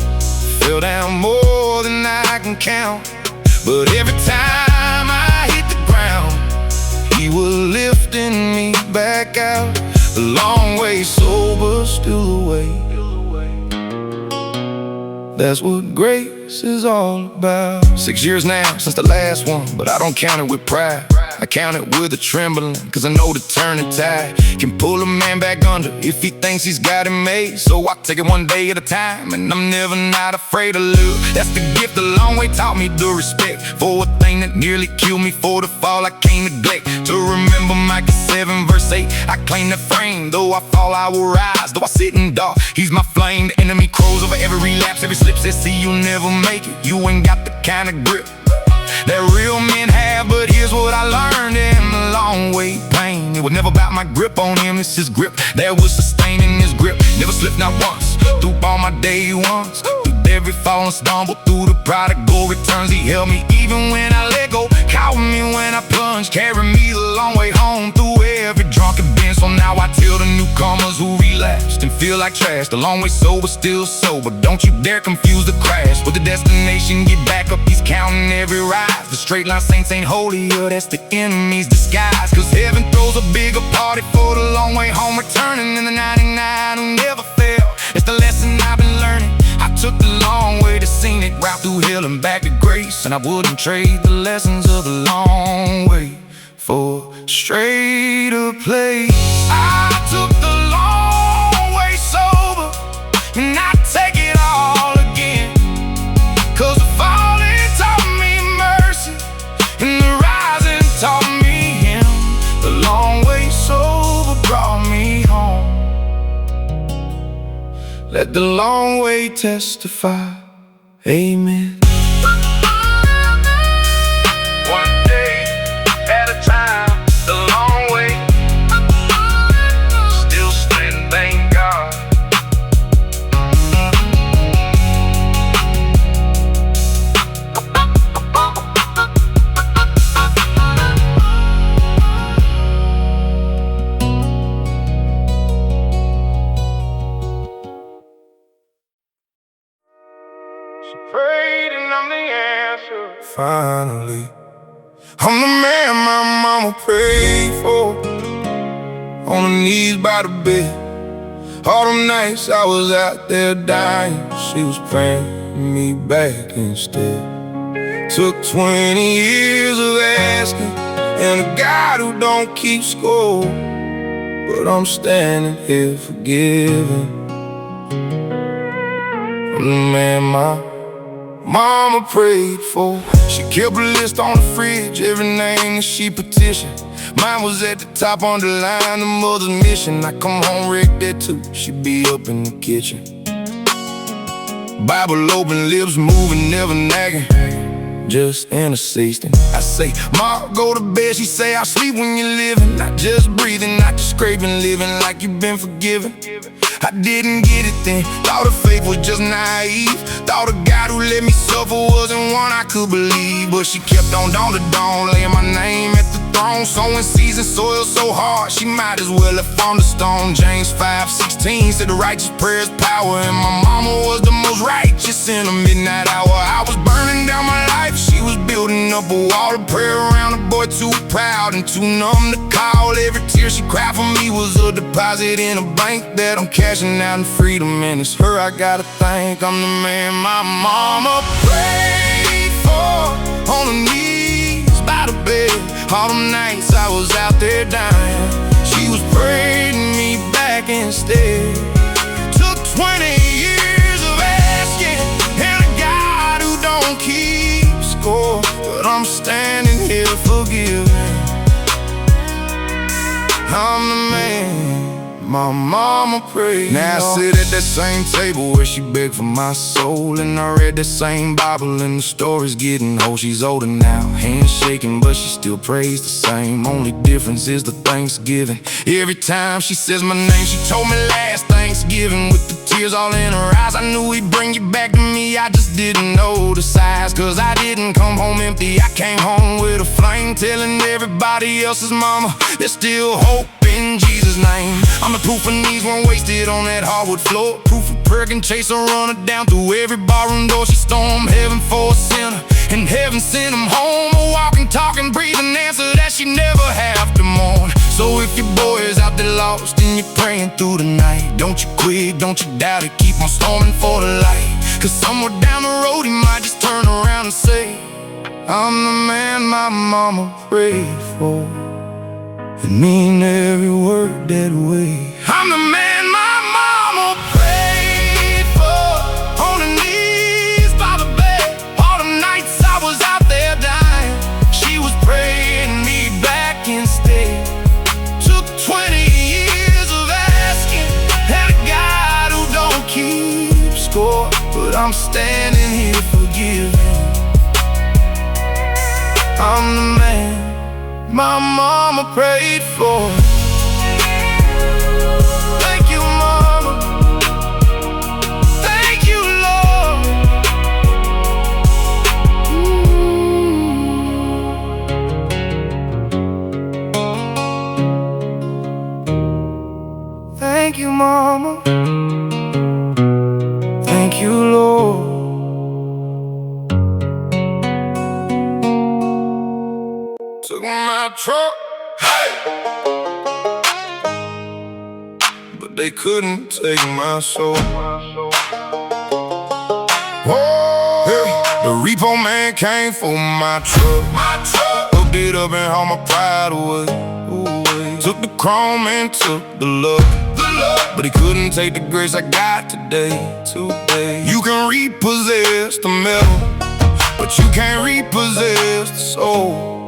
fell down more than I can count. But every time I hit the ground, he was lifting me back out. The long way sober, still away. That's what grace is all about. 6 years now since the last one, but I don't count it with pride. I count it with a trembling, cause I know the turning tide can pull a man back under if he thinks he's got it made. So I take it one day at a time, and I'm never not afraid to lose. That's the gift the long way taught me, the respect for a thing that nearly killed me. For the fall I can't neglect to remember Micah 7:8. I claim the frame, though I fall I will rise. Though I sit in dark, he's my flame. The enemy crows over every relapse, every slip says see you'll never make it. You ain't got the kind of grip that real men have. But here's what I learned in the long way pain. It was never about my grip on him, it's his grip that was sustaining his grip. Never slipped not once, through all my day ones. Through every fall and stumble, through the prodigal returns, he held me even when I let go. Caught me when I plunged, carried me the long way home. Through every drunken bend, so now I tell the newcomers who relapsed and feel like trash, the long way sober, still sober. Don't you dare confuse the crash with the destination. Get back up, he's counting every rise. The straight line saints ain't holier, that's the enemy's disguise. Cause heaven throws a bigger party for the long way home returning than the 99 who never fail. It's the lesson I've been learning. I took the long way to scenic route through hell and back to grace, and I wouldn't trade the lessons of the long way for straighter place. I took the long way sober, and I take it all again. Cause the falling taught me mercy, and the rising taught me him. The long way sober brought me home. Let the long way testify, amen. One day at a time, the long way, still standing, thank God. She prayed and I'm the answer. Finally, I'm the man my mama prayed for. On her knees by the bed, all them nights I was out there dying, she was praying me back instead. Took 20 years of asking, and a God who don't keep score, but I'm standing here forgiven. I'm the man my mama prayed for. She kept a list on the fridge, every name that she petitioned. Mine was at the top, underlined the mother's mission. I come home wrecked there too, she be up in the kitchen. Bible open, lips moving, never nagging, just interceding. I say, Ma, go to bed. She say, I'll sleep when you're living. Not just breathing, not just scraping, living like you've been forgiven. I didn't get it then, thought her faith was just naive. Thought a God who let me suffer wasn't one I could believe. But she kept on dawn to dawn, laying my name at the throne. Sowing seeds in soil so hard, she might as well have found a stone. James 5:16 said the righteous prayer is power, and my mama was the most righteous in the midnight hour. I was burning down my life, she was building up a wall of prayer around a boy too proud and too numb to call. Every tear she cried for me was a deposit in a bank that I'm cashing out in freedom, and it's her I gotta thank. I'm the man my mama prayed for, on her knees by the bed. All them nights I was out there dying, she was praying me back instead. Took 20 years of asking, and a God who don't keep score, but I'm standing here forgiving. I'm the man my mama prayed. Now I sit at that same table where she begged for my soul, and I read that same Bible, and the story's getting old. She's older now, hands shaking, but she still prays the same. Only difference is the Thanksgiving. Every time she says my name, she told me last Thanksgiving. With the tears all in her eyes, I knew he'd bring you back to me. I just didn't know the size, cause I didn't come home empty. I came home with a flame, telling everybody else's mama there's still hope in Jesus' name. I'm the proof her knees weren't wasted on that hardwood floor. Proof a prayer can chase a runner down through every barroom door. She stormed heaven for a sinner, and heaven sent him home. A walking, talking, breathing answer that she never have to mourn. So if your boy is out there lost and you're praying through the night, don't you quit, don't you doubt it, keep on storming for the light. Cause somewhere down the road he might just turn around and say, I'm the man my mama prayed for, and mean every word that way. I'm the man my mama prayed for, on her knees by the bed. All the nights I was out there dying, she was praying me back instead. Took 20 years of asking, and a God who don't keep score, but I'm standing here forgiving. I'm the man my mama prayed for. Thank you, mama. Thank you, Lord. Thank you, mama. Thank you, Lord. Took my truck, hey, but they couldn't take my soul. Whoa, yeah. The repo man came for my truck. Hooked it up and hauled my pride away. Took the chrome and took the luck, but he couldn't take the grace I got today. You can repossess the metal, but you can't repossess the soul.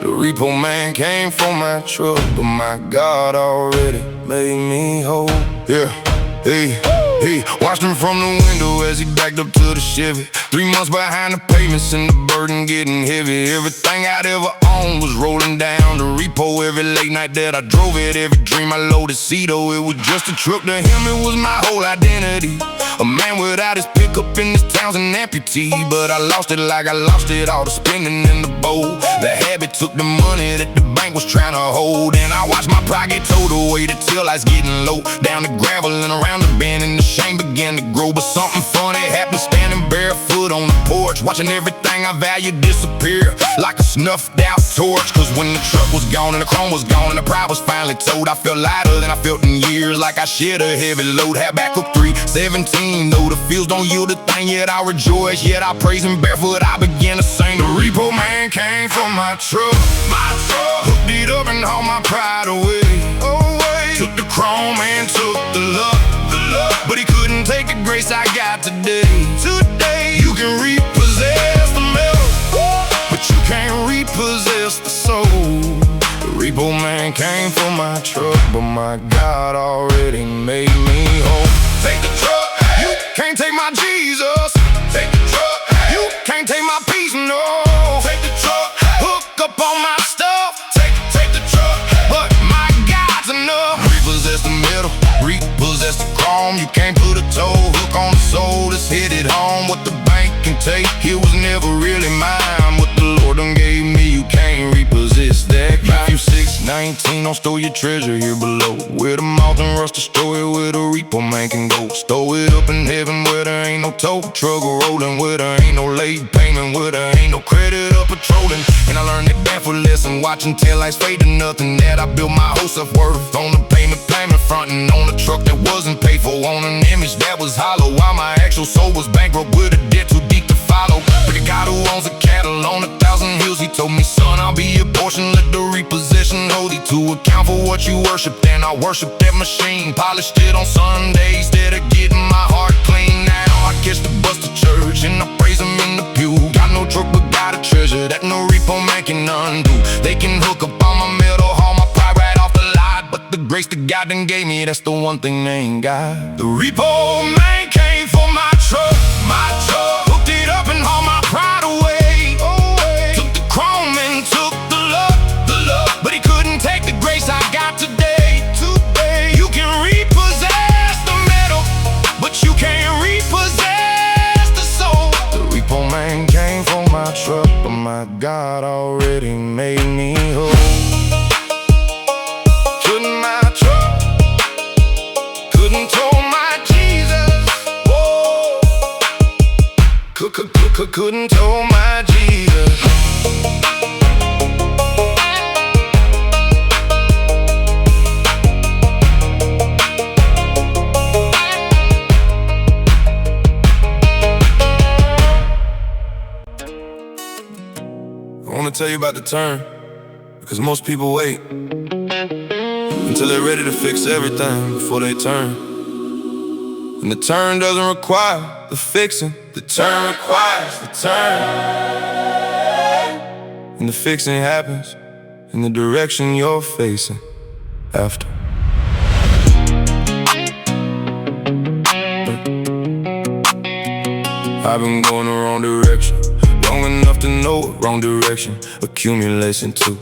The repo man came for my truck, but my God already made me whole. Yeah, he watched him from the window as he backed up to the Chevy. 3 months behind the payments and the burden getting heavy. Everything I'd ever owned was rolling down the repo. Every late night that I drove it, every dream I loaded Cedo. It was just a truck to him, it was my whole identity. A man without his pickup in this town's an amputee. But I lost it like I lost it all, the spending in the bowl. The habit took the money that the bank was trying to hold, and I watched my pride get towed away. The tail lights getting low, down the gravel and around the bend, and the shame began to grow. But something funny happened, standing barefoot on the porch, watching everything I valued disappear like a snuffed out torch. Cause when the truck was gone and the chrome was gone and the pride was finally towed, I felt lighter than I felt in years, like I shared a heavy load. Habakkuk 3:17, though the fields don't yield a thing, yet I rejoice, yet I praise him. Barefoot I began to sing. The repo man came for my truck, hooked it up and hauled my pride away. Took the chrome and took the luck, but he couldn't take the grace I got today. You can repossess the metal, but you can't repossess the soul. The repo man came for my truck, but my God already made me whole. Take the truck, you can't take my Jesus. Take the truck, you can't take my peace, no. Take the truck, hook up on my stuff. Take the truck, but my God's enough. Repossess the metal, repossess the chrome. You can't put a toe hook on the soul. Let's hit it home. What the bank can take, it was never really mine. What the Lord done gave me, you can't repossess that. 19, don't store your treasure here below. Where the mountain rush to store it, where the repo man can go. Stow it up in heaven where there ain't no tow truck rolling, where there ain't no late payment, where there ain't no credit or patrolling. And I learned that bad for lesson, watching taillights fade to nothing. That I built my whole self-worth on the payment plan frontin', on a truck that wasn't paid for, on an image that was hollow, while my actual soul was bankrupt with a debt too deep to follow. But the God who owns the cattle on 1,000 hills, he told me, son, I'll be your portion, let the repossession hold thee to account for what you worship. Then I worship that machine, polished it on Sundays, instead of getting my heart clean. Now I catch the bus to church and I praise him in the pew. Got no truck but got a treasure that no repo man can undo. They can hook up on my metal, haul my pride right off the lot, but the grace that God done gave me, that's the one thing they ain't got. The repo man came for my truck, hooked it up and hauled my pride away. Took the chrome and took the love, but he couldn't take the grace I got today. You can repossess the metal, but you can't repossess the soul. The repo man came for my truck, but my God already made me whole. Couldn't tow my Jesus, whoa. Couldn't tow my Jesus. I wanna tell you about the turn, because most people wait until they're ready to fix everything before they turn. And the turn doesn't require the fixing, the turn requires the turn. And the fixing happens in the direction you're facing after. I've been going the wrong direction long enough to know what wrong direction accumulation too.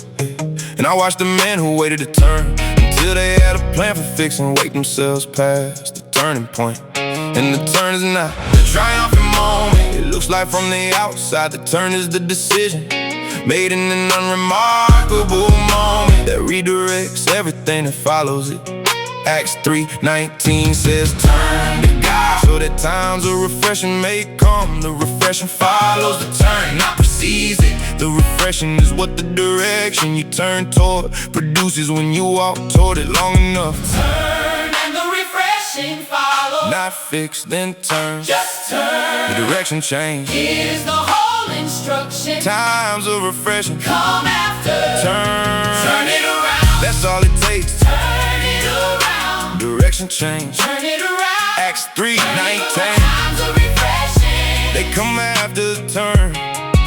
And I watched the men who waited to turn until they had a plan for fixing, wait themselves past the turning point. And the turn is not the triumphant moment it looks like from the outside. The turn is the decision made in an unremarkable moment that redirects everything that follows it. Acts 3:19 says turn to God, so that times of refreshing may come. The refreshing follows the turn, not precedes it. The refreshing is what the direction you turn toward produces when you walk toward it long enough. Turn and the refreshing follows. Not fix, then turn. Just turn. The direction change. Here's the whole instruction. Times of refreshing Come after. Turn it around. That's all it takes. Turn it around. Direction change. Turn it around. Acts 3:19. Times of refreshing. They come after the turn.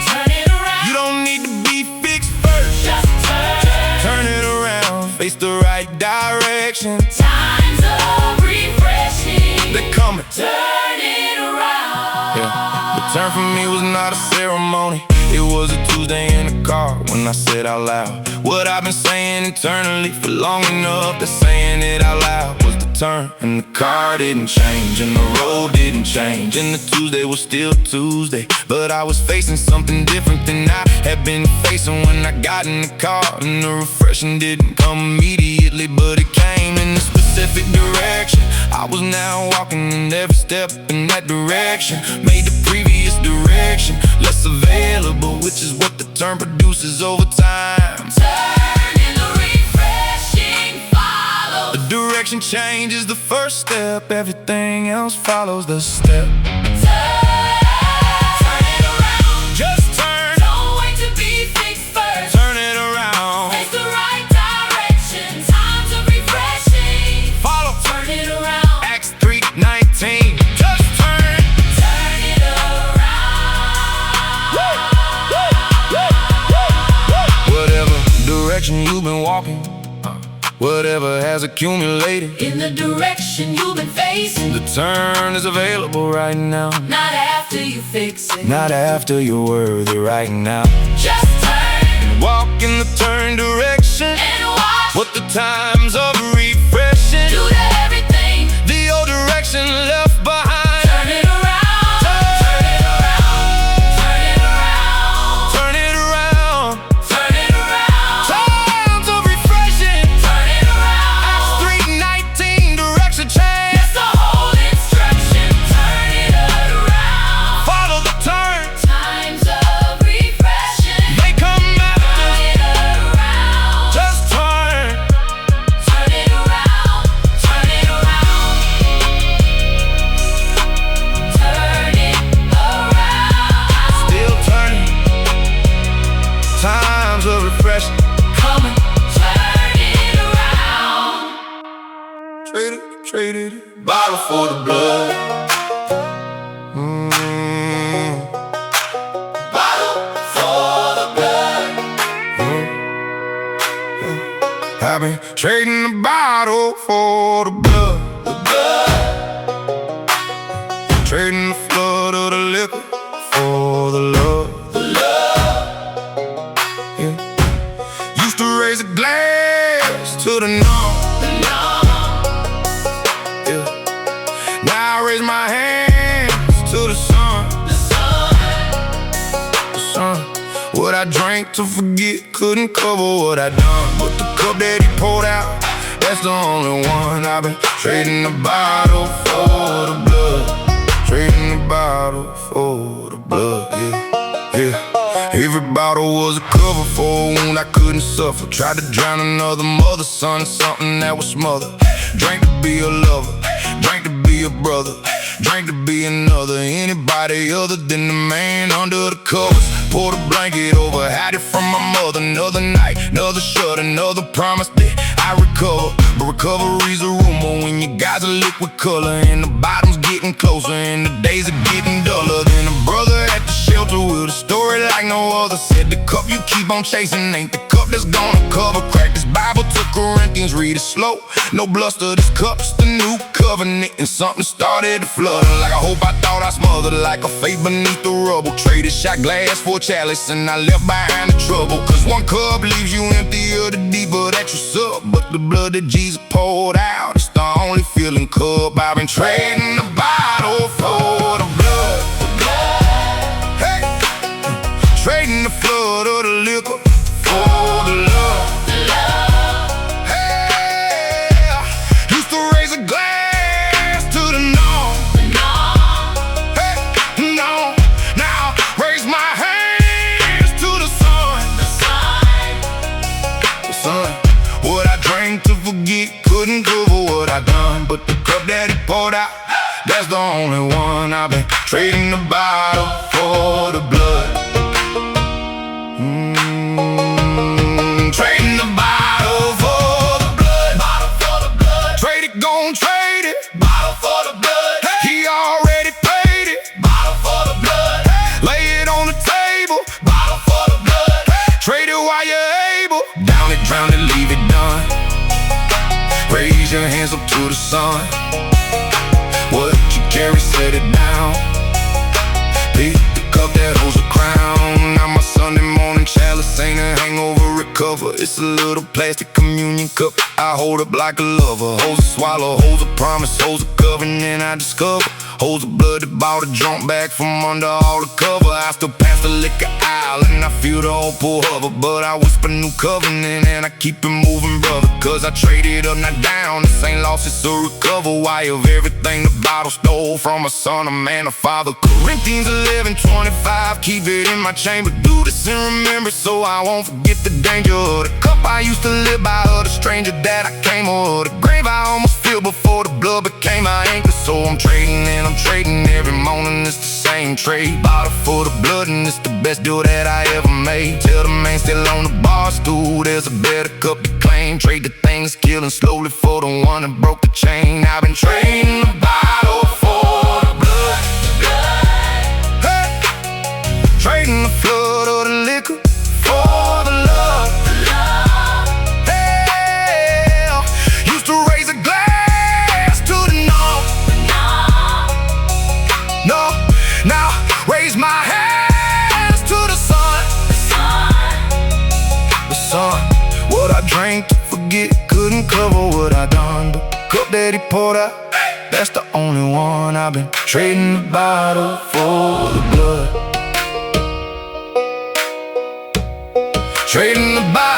Turn it around. You don't need to be fixed first. Just turn. Turn it around. Face the right direction. Times of refreshing. They coming. Turn it around. Yeah. The turn for me was not a ceremony. It was a Tuesday in the car when I said out loud what I've been saying internally for long enough that saying it out loud was the turn. And the car didn't change and the road didn't change and the Tuesday was still Tuesday, but I was facing something different than I had been facing when I got in the car. And the refreshing didn't come immediately, but it came in a specific direction. I was now walking in every step in that direction, made the previous direction less available, which is what the turn produces over time. Turn and the refreshing follows. The direction change is the first step, everything else follows the step. Turn it around. Just turn. Don't wait to be fixed first. Turn it around. Face the right direction. Times of refreshing. Follow. Turn it around. Acts 3:19. Just turn. Turn it around. Whatever direction you've been walking, whatever has accumulated, In the direction you've been facing. the turn is available right now. Not after you fix it. Not after you're worthy right now. Just turn Walk in the turn direction. and watch. What the times of refreshing. Do to everything. The old direction left behind. Turn it around. Turn it around. Turn it around. Turn it around. Turn it around. Times of refreshing. refreshing. Come and turn it around. Traded bottle for the blood. Bottle for the blood. I've been trading the bottle for the blood. Trading the flood of the liquor for the love. Yeah. Used to raise a glass to the numb. Yeah. Now I raise my hands to the sun. The sun. What I drank to forget couldn't cover what I done. But the cup that he poured out, that's the only one. I've been trading the bottle for the blood. Trading the bottle for the blood, yeah. Every bottle was a cover for a wound I couldn't suffer. Tried to drown another mother's son in something that was smothered. Drank to be a lover, drank to be a brother, drank to be another, anybody other than the man under the covers. Poured a blanket over, had it from my mother. Another night, another shot, another promise that I recover. But recovery's a rumor when you guys are liquid color, and the bottom's getting closer and the days are getting duller. Then a brother at the shelter with a story like no other said, the cup you keep on chasing ain't the cup that's gonna cover. Crack this Bible to Corinthians, read it slow, no bluster. This cup's the new covenant, and something started to flutter. Like I hope I thought I smothered, like a faith beneath the rubble. Traded shot glass for a chalice, and I left behind the trouble. Cause one cup leaves you emptier the deeper that you suck. But the blood that Jesus poured out, it's the only filling cup. I've been trading the bottle for the blood. Hey, trading the flood of the liquor for the love. Hey, used to raise a glass to the numb. Hey, no, now raise my hands to the sun. The sun. What I drank to forget couldn't cover what I done. But the cup that he poured out, that's the only one. I've been trading the bottle for the blood. Trading the bottle for the blood. Bottle for the blood. Trade it, gon' trade it. Bottle for the blood. He already paid it. Bottle for the blood. Lay it on the table. Bottle for the blood. Trade it while you're able. Down it, drown it, leave it done. Raise your hands up to the sun. What you carry, set it down. Pick the cup that holds a crown. Now my Sunday morning chalice ain't a hangover recover. It's a little plastic communion cup I hold up like a lover. Holds a swallow, holds a promise, holds a covenant I discover. Holds a blood that bought a drunk back from under all the cover. I still pass the liquor aisle and I feel the old pool hover. But I whisper new covenant and I keep it moving, brother. Cause I traded up, not down. This ain't lost, it's a recover. Why of everything the bottle stole from a son, a man, a father. Corinthians 11:25, keep it in my chamber. Do this in remembrance so I won't forget the danger of the cup I used to live by, or the stranger that I came, or the grave I almost filled before the blood became my anchor. So I'm trading and I'm trading every morning, it's the same trade. Bottle for the blood and it's the best deal that I ever made. Tell the man still on the bar stool, there's a better cup to claim. Trade the things killing slowly for the one that broke the chain. I've been trading the bottle for the blood. Hey, trading the flood of the liquor for the love. Hey, used to raise a glass to the numb. No, now raise my hands to the sun. The sun. What I drank to forget couldn't cover what I done. But the cup that he poured out, that's the only one. I've been trading the bottle for the blood. Trading the bottle